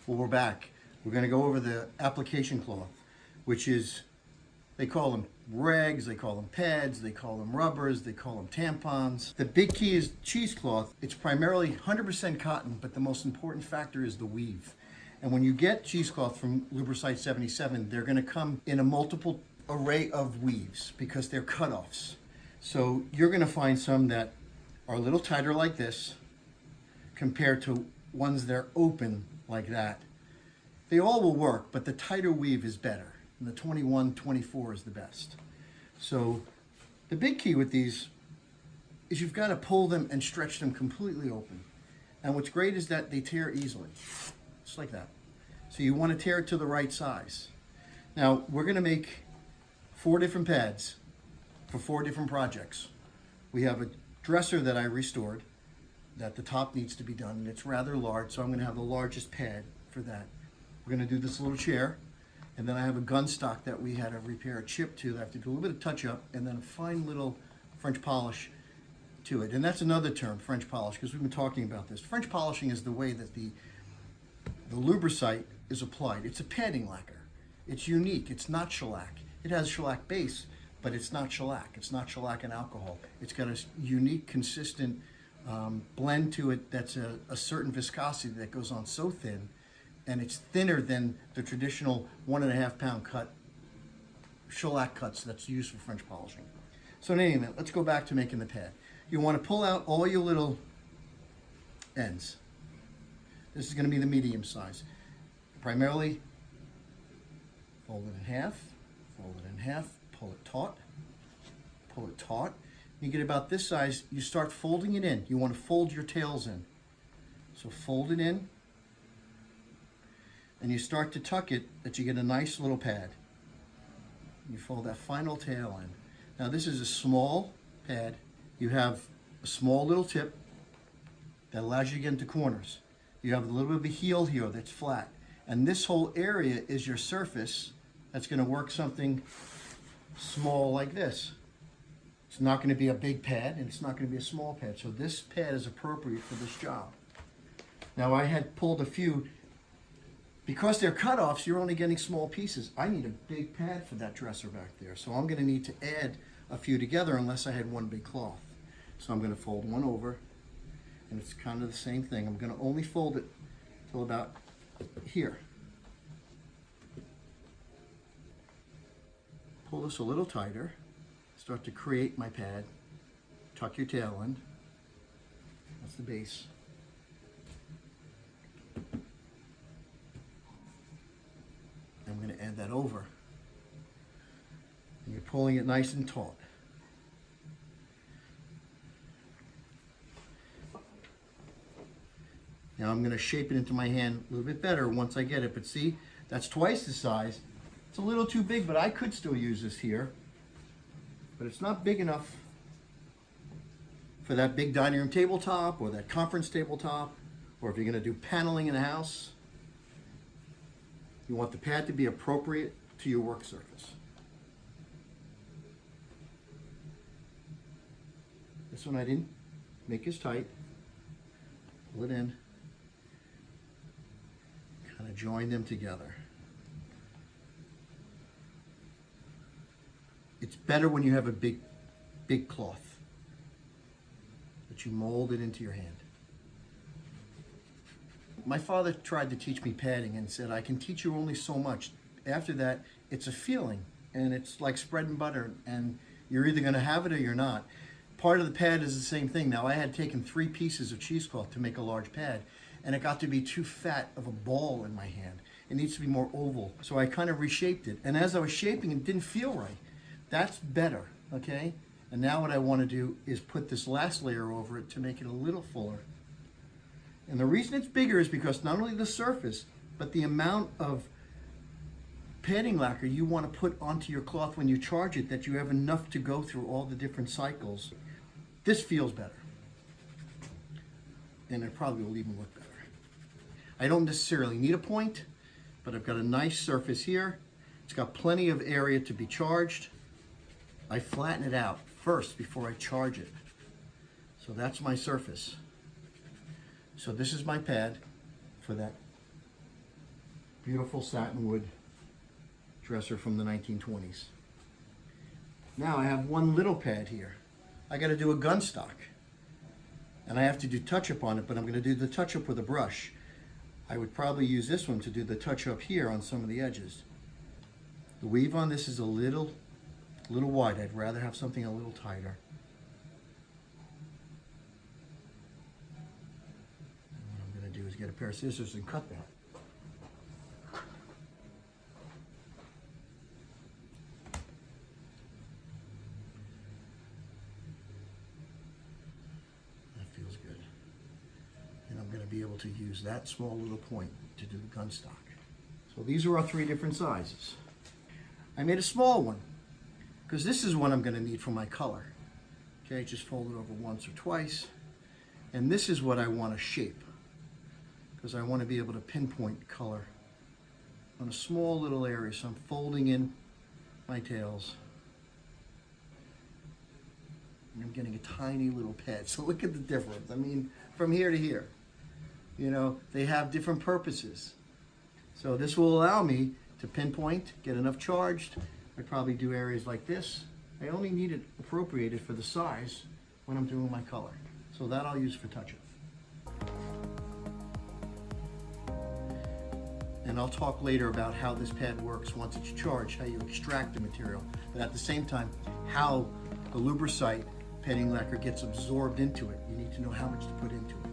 Well, we're back. We're going to go over the application cloth, which is, they call them rags, they call them pads, they call them rubbers, they call them tampons. The big key is cheesecloth. It's primarily 100% cotton, but the most important factor is the weave. And when you get cheesecloth from Lubricite 77, they're going to come in a multiple array of weaves because they're cutoffs. So you're going to find some that are a little tighter like this compared to ones that are open like that. They all will work, but the tighter weave is better. And the 21, 24 is the best. So the big key with these is you've got to pull them and stretch them completely open. And what's great is that they tear easily, just like that. So you want to tear it to the right size. Now we're going to make 4 different pads for 4 different projects. We have a dresser that I restored that the top needs to be done, and it's rather large, so I'm going to have the largest pad for that. We're going to do this little chair, and then I have a gun stock that we had to repair a chip to that I have to do a little bit of touch up, and then a fine little French polish to it. And that's another term, French polish, because we've been talking about this. French polishing is the way that the Lubricite is applied. It's a padding lacquer. It's unique. It's not shellac. It has shellac base, but it's not shellac. It's not shellac and alcohol. It's got a unique, consistent blend to it that's a certain viscosity that goes on so thin, and it's thinner than the traditional 1.5 pound cut shellac cuts that's used for French polishing. So in any event, let's go back to making the pad. You want to pull out all your little ends. This is going to be the medium size. Primarily fold it in half, pull it taut, pull it taut. You get about this size, you start folding it in. You want to fold your tails in. So fold it in, and you start to tuck it that you get a nice little pad. You fold that final tail in. Now this is a small pad. You have a small little tip that allows you to get into corners. You have a little bit of a heel here that's flat. And this whole area is your surface that's going to work something small like this. It's not going to be a big pad, and it's not going to be a small pad. So this pad is appropriate for this job. Now I had pulled a few. Because they're cutoffs, you're only getting small pieces. I need a big pad for that dresser back there. So I'm going to need to add a few together unless I had one big cloth. So I'm going to fold one over, and it's kind of the same thing. I'm going to only fold it till about here. Pull this a little tighter. Start to create my pad. Tuck your tail in. That's the base. I'm going to add that over. And you're pulling it nice and taut. Now I'm going to shape it into my hand a little bit better once I get it. But see, that's twice the size. It's a little too big, but I could still use this here. But it's not big enough for that big dining room tabletop or that conference tabletop, or if you're going to do paneling in a house. You want the pad to be appropriate to your work surface. This one I didn't make as tight. Pull it in. Kind of join them together. It's better when you have a big cloth that you mold it into your hand. My father tried to teach me padding and said, I can teach you only so much. After that, it's a feeling, and it's like bread and butter, and you're either going to have it or you're not. Part of the pad is the same thing. Now, I had taken 3 pieces of cheesecloth to make a large pad, and it got to be too fat of a ball in my hand. It needs to be more oval. So I kind of reshaped it, and as I was shaping it, didn't feel right. That's better, okay? And now what I want to do is put this last layer over it to make it a little fuller. And the reason it's bigger is because not only the surface, but the amount of padding lacquer you want to put onto your cloth when you charge it, that you have enough to go through all the different cycles. This feels better. And it probably will even look better. I don't necessarily need a point, but I've got a nice surface here. It's got plenty of area to be charged. I flatten it out first before I charge it. So that's my surface. So this is my pad for that Beautiful satin wood dresser from the 1920s. Now I have one little pad here. I got to do a gun stock. And I have to do touch-up on it, but I'm going to do the touch-up with a brush. I would probably use this one to do the touch-up here on some of the edges. The weave on this is a little wide. I'd rather have something a little tighter. And what I'm going to do is get a pair of scissors and cut that. Be able to use that small little point to do the gun stock. So these are our 3 different sizes. I made a small one because this is what I'm going to need for my color. Okay, just fold it over once or twice. And this is what I want to shape because I want to be able to pinpoint color on a small little area. So I'm folding in my tails. And I'm getting a tiny little pad. So look at the difference. I mean, from here to here. You know, they have different purposes. So this will allow me to pinpoint, get enough charged. I'd probably do areas like this. I only need it appropriated for the size when I'm doing my color. So that I'll use for touch-up. And I'll talk later about how this pad works once it's charged, how you extract the material. But at the same time, how the Lubricite Padding Lacquer gets absorbed into it. You need to know how much to put into it.